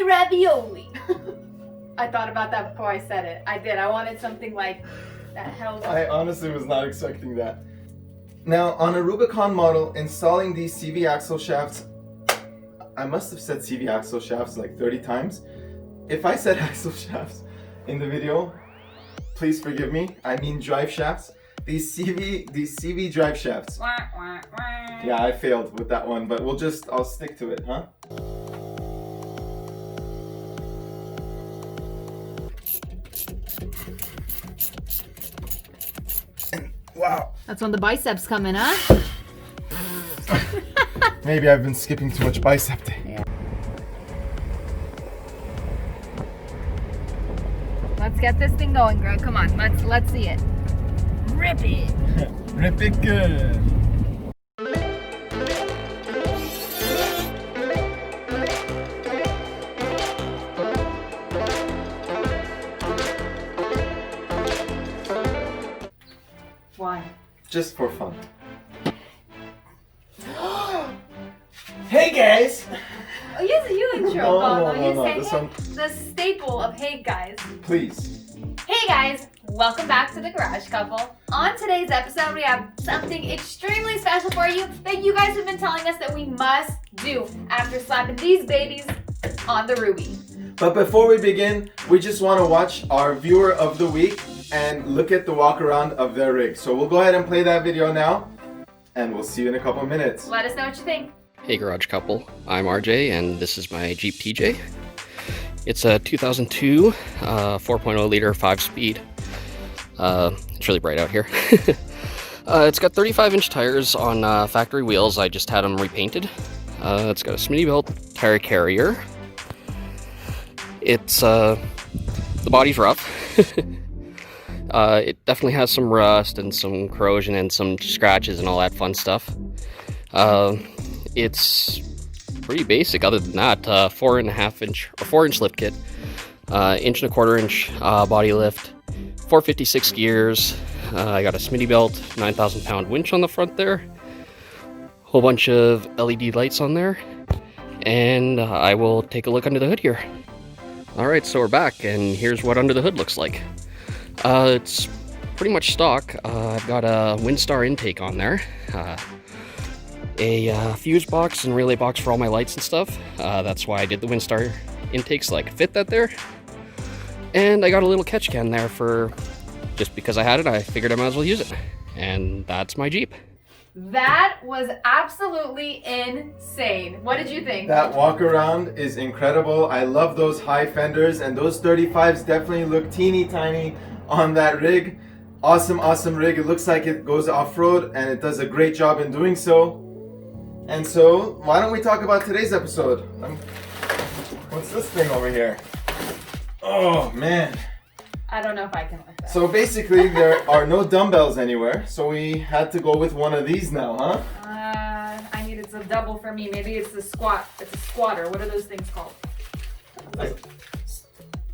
ravioli. I thought about that before I said it. I did. I wanted something like that held. I honestly was not expecting that. Now, on a Rubicon model, installing these CV axle shafts, I must have said CV axle shafts like 30 times. If I said axle shafts in the video, please forgive me. I mean drive shafts. These CV drive shafts. Yeah, I failed with that one, but I'll stick to it, huh? Wow. That's when the biceps come in, huh? Maybe I've been skipping too much bicep day. Yeah. Let's get this thing going, Greg. Come on, let's see it. Rip it. Rip it good. Why? Just for fun. Hey guys! Oh, you intro, No, Bono. no, You no, say, this hey, one- the staple of hey guys. Please. Hey guys, welcome back to the Garage Couple. On today's episode, we have something extremely special for you that you guys have been telling us that we must do after slapping these babies on the Ruby. But before we begin, we just want to watch our viewer of the week and look at the walk around of their rig. So we'll go ahead and play that video now, and we'll see you in a couple of minutes. Let us know what you think. Hey Garage Couple, I'm RJ and this is my Jeep TJ. It's a 2002 4.0 liter 5-speed. It's really bright out here. It's got 35-inch tires on factory wheels. I just had them repainted. It's got a Smittybilt tire carrier. It's the body's rough. It definitely has some rust and some corrosion and some scratches and all that fun stuff. It's pretty basic other than that. 4.5-inch lift kit, 1.25-inch body lift, 456 gears. I got a Smittybilt 9,000-pound winch on the front there, whole bunch of LED lights on there, and I will take a look under the hood here. Alright, so we're back, and here's what under the hood looks like. It's pretty much stock. I've got a Windstar intake on there, a fuse box and relay box for all my lights and stuff. That's why I did the Windstar intake so I could fit that there. And I got a little catch can there for, just because I had it, I figured I might as well use it. And that's my Jeep. That was absolutely insane. What did you think? That walk around is incredible. I love those high fenders, and those 35s definitely look teeny tiny on that rig. Awesome, awesome rig. It looks like it goes off-road, and it does a great job in doing so. And so, why don't we talk about today's episode? What's this thing over here? Oh, man. I don't know if I can lift that. So basically, there are no dumbbells anywhere, so we had to go with one of these now, huh? I needed some double for me. Maybe it's the squat. It's a squatter. What are those things called?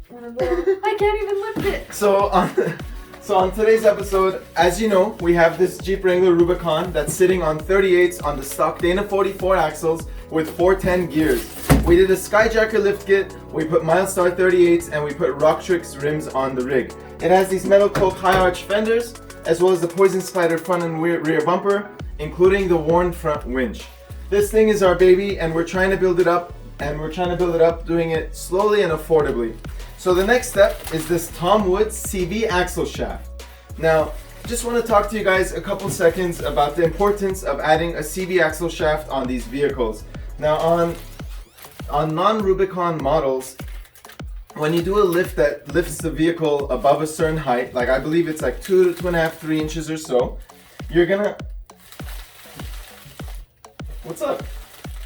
One of those. I can't even lift it. So on today's episode, as you know, we have this Jeep Wrangler Rubicon that's sitting on 38s on the stock Dana 44 axles with 410 gears. We did a Skyjacker lift kit, we put Milestar 38s, and we put Rocktrix rims on the rig. It has these metal coke high arch fenders, as well as the Poison Spider front and rear bumper, including the worn front winch. This thing is our baby, and we're trying to build it up, doing it slowly and affordably. So the next step is this Tom Woods CV axle shaft. Now, just want to talk to you guys a couple seconds about the importance of adding a CV axle shaft on these vehicles. Now, on non-Rubicon models, when you do a lift that lifts the vehicle above a certain height, like I believe it's like 2 to 2.5, 3 inches or so, you're gonna... What's up?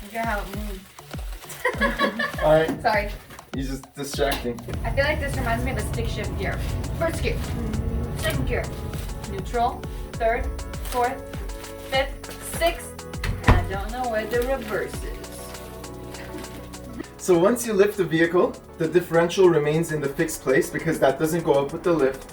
Look at how it moves. Alright, Sorry. you're just distracting. I feel like this reminds me of a stick shift gear. First gear, second gear, neutral, third, fourth, fifth, sixth, and I don't know where the reverse is. So once you lift the vehicle, the differential remains in the fixed place because that doesn't go up with the lift.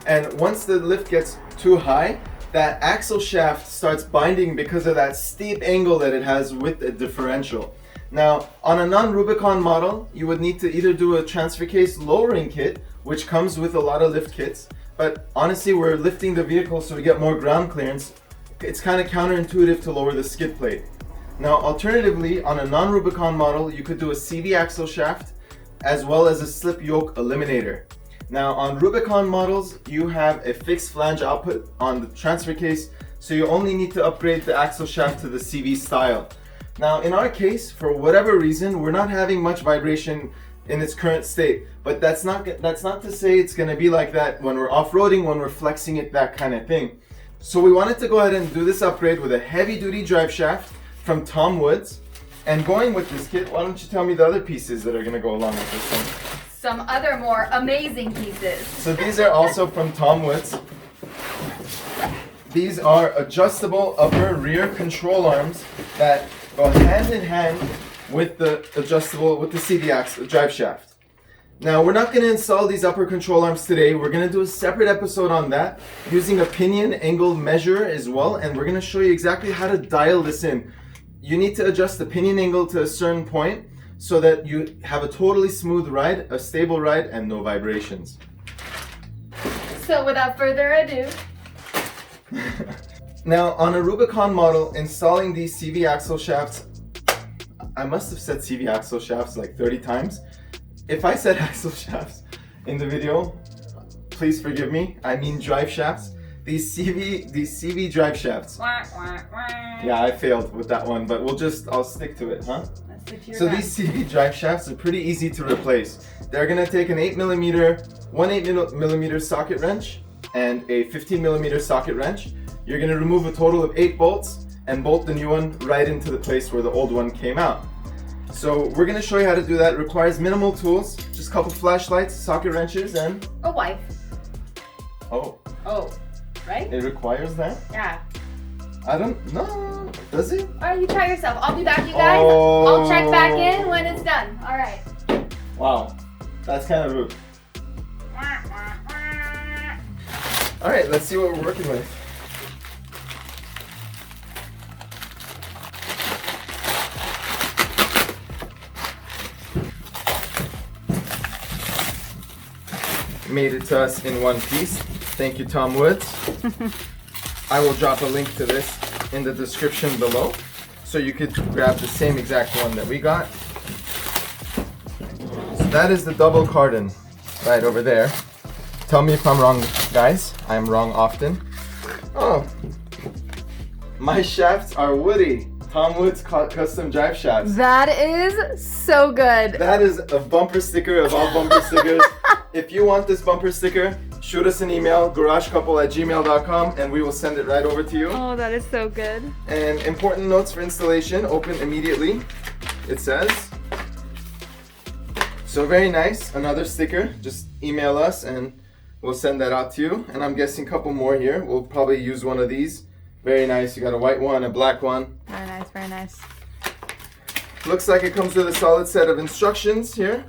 And once the lift gets too high, that axle shaft starts binding because of that steep angle that it has with the differential. Now, on a non-Rubicon model, you would need to either do a transfer case lowering kit, which comes with a lot of lift kits, but honestly, we're lifting the vehicle so we get more ground clearance. It's kind of counterintuitive to lower the skid plate. Now, alternatively, on a non-Rubicon model, you could do a CV axle shaft as well as a slip yoke eliminator. Now, on Rubicon models, you have a fixed flange output on the transfer case, so you only need to upgrade the axle shaft to the CV style. Now, in our case, for whatever reason, we're not having much vibration in its current state, but that's not to say it's going to be like that when we're off-roading, when we're flexing it, that kind of thing. So we wanted to go ahead and do this upgrade with a heavy-duty drive shaft from Tom Woods. And going with this kit, why don't you tell me the other pieces that are going to go along with this one? Some other more amazing pieces. So these are also from Tom Woods. These are adjustable upper rear control arms that go hand in hand with the CV axle drive shaft. Now, we're not going to install these upper control arms today. We're going to do a separate episode on that using a pinion angle measure as well, and we're going to show you exactly how to dial this in. You need to adjust the pinion angle to a certain point so that you have a totally smooth ride, a stable ride, and no vibrations. So without further ado, now on a Rubicon model, installing these CV axle shafts, I must have said CV axle shafts like 30 times. If I said axle shafts in the video, please forgive me. I mean drive shafts. These CV drive shafts. Yeah, I failed with that one, but I'll stick to it, huh? So these CV drive shafts are pretty easy to replace. They're gonna take an 8mm socket wrench and a 15mm socket wrench. You're gonna remove a total of 8 bolts and bolt the new one right into the place where the old one came out. So we're gonna show you how to do that. It requires minimal tools, just a couple flashlights, socket wrenches, and a wife. Oh, right? it requires that? Yeah. I don't know. Does it? Alright, you try yourself. I'll be back, you guys. Oh. I'll check back in when it's done. Alright. Wow, that's kind of rude. Alright, let's see what we're working with. Made it to us in one piece. Thank you, Tom Woods. I will drop a link to this in the description below so you could grab the same exact one that we got. So that is the double cardan right over there. Tell me if I'm wrong, guys. I'm wrong often. Oh, my shafts are Woody. Tom Woods custom drive shafts. That is so good. That is a bumper sticker of all bumper stickers. If you want this bumper sticker, shoot us an email, garagecouple@gmail.com, and we will send it right over to you. Oh, that is so good. And important notes for installation, open immediately, it says. So very nice, another sticker. Just email us and we'll send that out to you. And I'm guessing a couple more here. We'll probably use one of these. Very nice, you got a white one, a black one. Very nice, very nice. Looks like it comes with a solid set of instructions here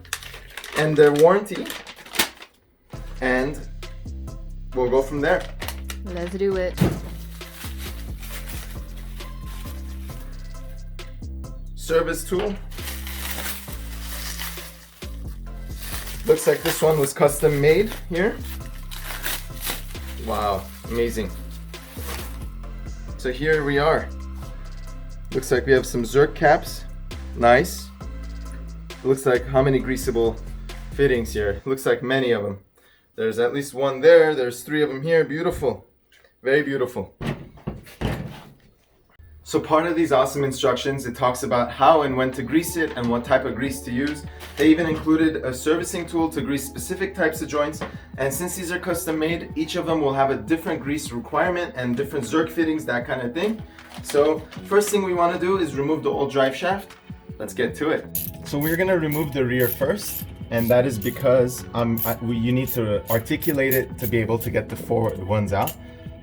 and their warranty. And we'll go from there. Let's do it. Service tool. Looks like this one was custom made here. Wow, amazing. So here we are. Looks like we have some Zerk caps. Nice. Looks like how many greasable fittings here? Looks like many of them. There's at least one there. There's 3 of them here. Beautiful. Very beautiful. So part of these awesome instructions, it talks about how and when to grease it and what type of grease to use. They even included a servicing tool to grease specific types of joints. And since these are custom made, each of them will have a different grease requirement and different Zerk fittings, that kind of thing. So first thing we want to do is remove the old drive shaft. Let's get to it. So we're going to remove the rear first. And that is because you need to articulate it to be able to get the forward ones out.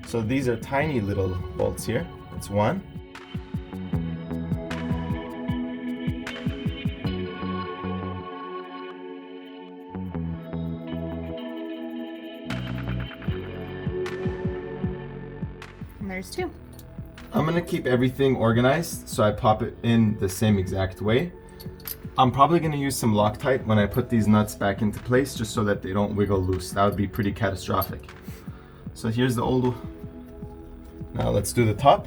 So these are tiny little bolts here. That's one. And there's 2. I'm gonna keep everything organized, so I pop it in the same exact way. I'm probably going to use some Loctite when I put these nuts back into place, just so that they don't wiggle loose. That would be pretty catastrophic. So here's the old. Now let's do the top.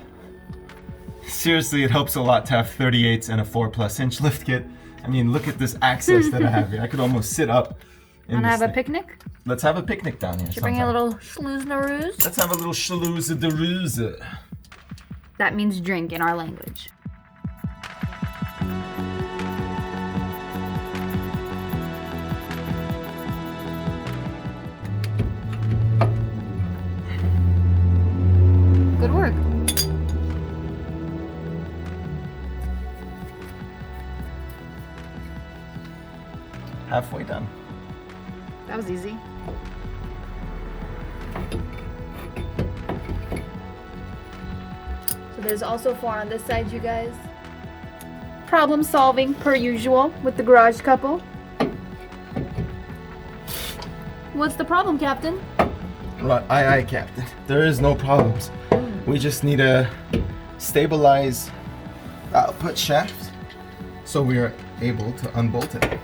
Seriously, it helps a lot to have 38s and a 4+ inch lift kit. I mean, look at this access that I have here. I could almost sit up. Want to have a picnic? Let's have a picnic down here. Should bring a little schlooznerooze? Let's have a little schloozerooze. That means drink in our language. Good work. Halfway done. That was easy. So there's also 4 on this side, you guys. Problem solving per usual with the garage couple. What's the problem, Captain? Right, aye, Captain. There is no problems. We just need to stabilize the output shaft so we are able to unbolt it.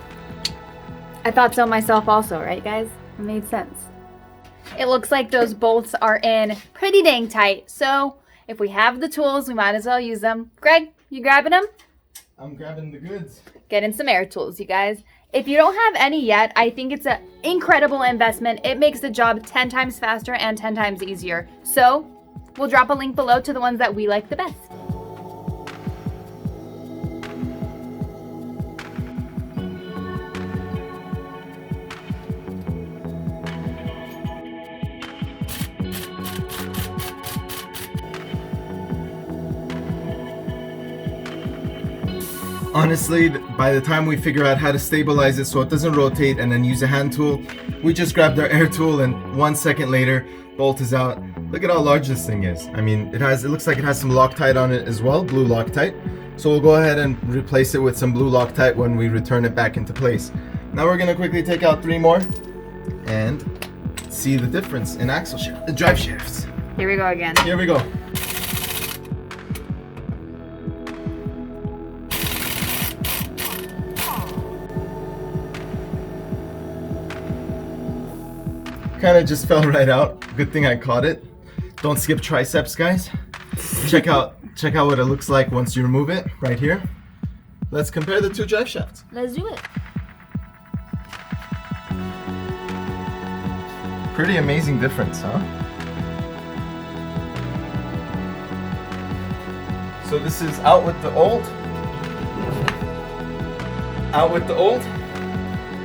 I thought so myself also, right guys? It made sense. It looks like those bolts are in pretty dang tight, so if we have the tools, we might as well use them. Greg, you grabbing them? I'm grabbing the goods. Get in some air tools, you guys. If you don't have any yet, I think it's an incredible investment. It makes the job 10 times faster and 10 times easier. So we'll drop a link below to the ones that we like the best. Honestly, by the time we figure out how to stabilize it so it doesn't rotate and then use a hand tool, we just grabbed our air tool and 1 second later, bolt is out. Look at how large this thing is. I mean, it looks like it has some Loctite on it as well, blue Loctite. So we'll go ahead and replace it with some blue Loctite when we return it back into place. Now we're gonna quickly take out 3 more and see the difference in drive shafts. Here we go again. Here we go. Kind of just fell right out. Good thing I caught it. Don't skip triceps, guys. Check out what it looks like once you remove it right here. Let's compare the 2 drive shafts. Let's do it. Pretty amazing difference, huh? So this is out with the old,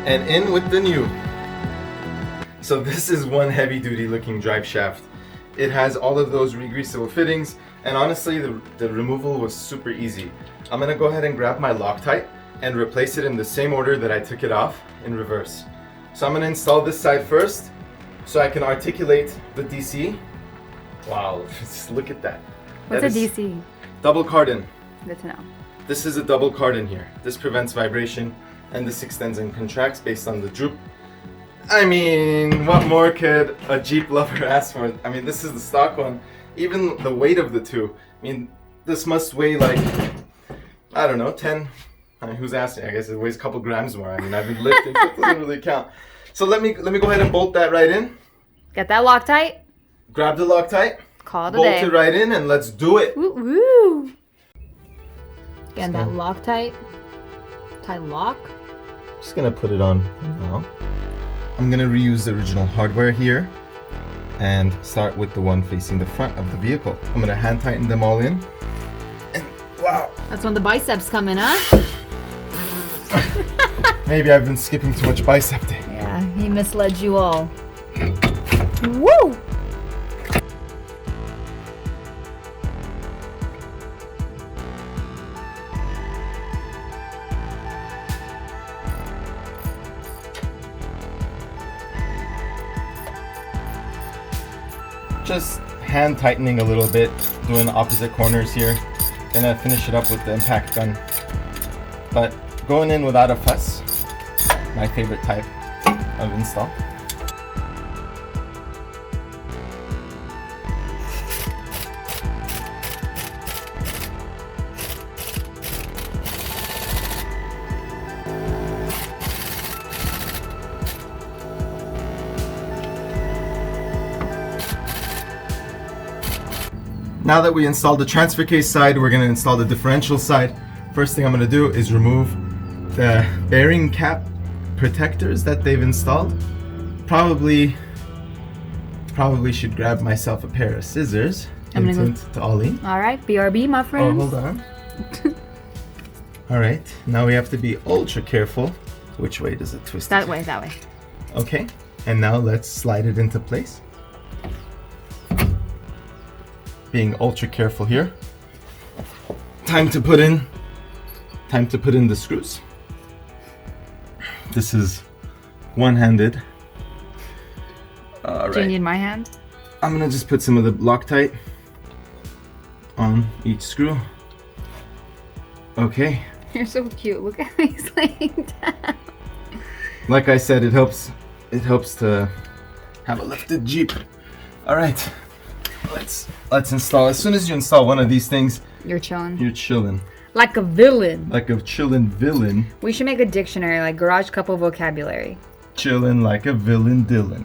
and in with the new. So this is one heavy duty looking drive shaft. It has all of those regreasable fittings, and honestly the removal was super easy. I'm gonna go ahead and grab my Loctite and replace it in the same order that I took it off, in reverse. So I'm gonna install this side first so I can articulate the DC. Wow, just look at that. What's a DC? Double cardan. Good to know. This is a double cardan here. This prevents vibration and this extends and contracts based on the droop. I mean, what more could a Jeep lover ask for? I mean, this is the stock one. Even the weight of the two. I mean, this must weigh like, I don't know, 10. I mean, who's asking? I guess it weighs a couple grams more. I mean, I've been lifting, so it doesn't really count. So let me go ahead and bolt that right in. Get that Loctite. Grab the Loctite. Call it a bolt day. it right in and let's do it. Woo woo. Again, that Loctite. Tie lock. Just gonna put it on now. I'm gonna reuse the original hardware here and start with the one facing the front of the vehicle. I'm gonna hand tighten them all in. And wow. That's when the biceps come in, huh? Maybe I've been skipping too much bicep day. Yeah, he misled you all. Woo! Just hand tightening a little bit, doing the opposite corners here. Gonna finish it up with the impact gun. But going in without a fuss, my favorite type of install. Now that we installed the transfer case side, we're going to install the differential side. First thing I'm going to do is remove the bearing cap protectors that they've installed. Probably should grab myself a pair of scissors. I'm gonna Hint to Ollie. All right, BRB, my Oh, friends. hold on. All right, now we have to be ultra careful. Which way does it twist? That way, that way. Okay, and now let's slide it into place. Being ultra careful here. Time to put in the screws. This is one-handed. All Do you right. need my hand? I'm gonna just put some of the Loctite on each screw. Okay. You're so cute. Look at how he's laying down. Like I said, it helps to have a lifted Jeep. All right. Let's install. As soon as you install one of these things, You're chilling. you're chilling. Like a villain. Like a chillin' villain. We should make a dictionary, like garage couple vocabulary. Chillin' like a villain Dylan.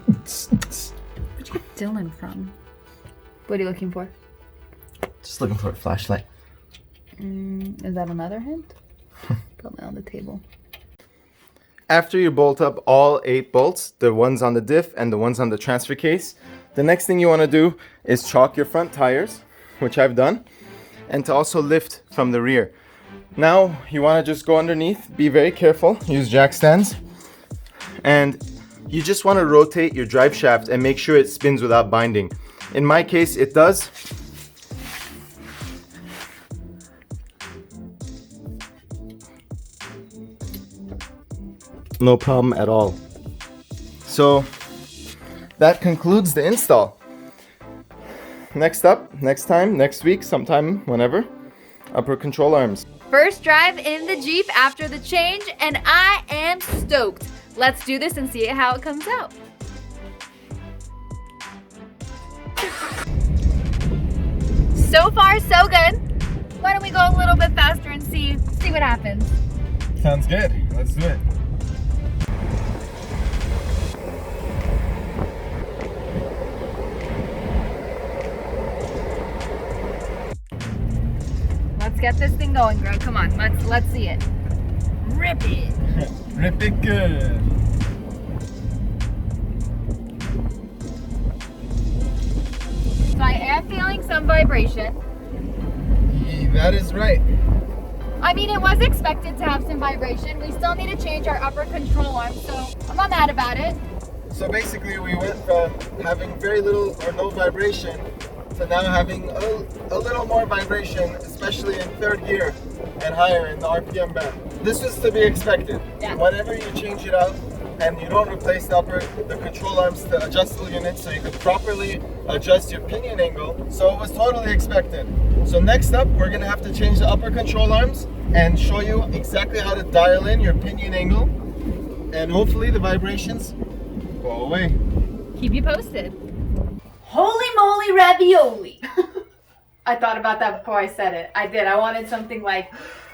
Where'd you get Dylan from? What are you looking for? Just looking for a flashlight. Is that another hint? Put me on the table. After you bolt up all 8 bolts, the ones on the diff and the ones on the transfer case, the next thing you want to do is chalk your front tires, which I've done, and to also lift from the rear. Now you want to just go underneath, be very careful, use jack stands, and you just want to rotate your drive shaft and make sure it spins without binding. In my case, it does. No problem at all. So that concludes the install. Next up, next time, next week, sometime, whenever, upper control arms. First drive in the Jeep after the change, and I am stoked. Let's do this and see how it comes out. So far, so good. Why don't we go a little bit faster and see what happens? Sounds good. Let's do it. Let's get this thing going, Greg. Come on, let's see it. Rip it. Rip it good. So I am feeling some vibration. That is right. I mean, it was expected to have some vibration. We still need to change our upper control arm, so I'm not mad about it. So basically we went from having very little or no vibration to now having a little more vibration, especially in third gear and higher in the RPM band. This was to be expected. Yeah. Whenever you change it out and you don't replace the control arms to adjustable units so you could properly adjust your pinion angle, so it was totally expected. So next up, we're gonna have to change the upper control arms and show you exactly how to dial in your pinion angle, and hopefully the vibrations go away. Keep you posted. Holy moly ravioli. I thought about that before I said it. I did. I wanted something like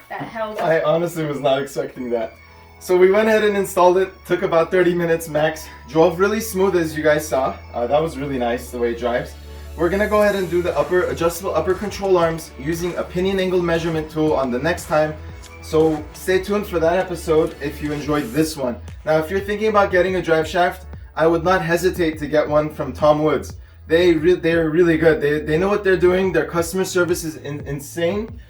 that held up. I honestly was not expecting that. So we went ahead and installed it. Took about 30 minutes max. Drove really smooth, as you guys saw. That was really nice the way it drives. We're gonna go ahead and do the adjustable upper control arms using a pinion angle measurement tool on the next time. So stay tuned for that episode if you enjoyed this one. Now, if you're thinking about getting a drive shaft, I would not hesitate to get one from Tom Woods. They're really good. They know what they're doing. Their customer service is insane,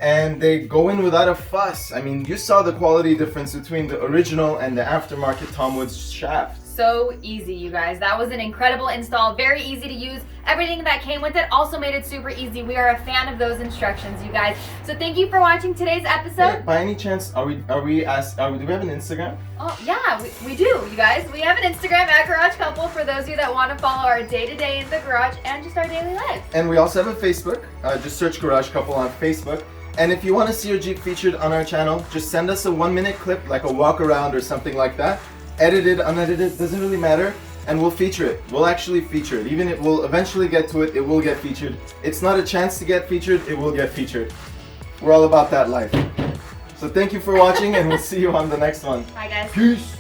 and they go in without a fuss. I mean, you saw the quality difference between the original and the aftermarket Tom Woods shaft. So easy, you guys. That was an incredible install. Very easy to use. Everything that came with it also made it super easy. We are a fan of those instructions, you guys. So thank you for watching today's episode. Hey, by any chance, do we have an Instagram? Oh yeah, we do, you guys. We have an Instagram at Garage Couple for those of you that want to follow our day-to-day in the garage and just our daily life. And we also have a Facebook. Just search Garage Couple on Facebook. And if you want to see your Jeep featured on our channel, just send us a 1-minute clip, like a walk around or something like that. Edited, unedited, doesn't really matter, and we'll feature it. We'll actually feature it. Even if we'll eventually get to it, it will get featured. It's not a chance to get featured, it will get featured. We're all about that life. So thank you for watching, and we'll see you on the next one. Bye, guys. Peace.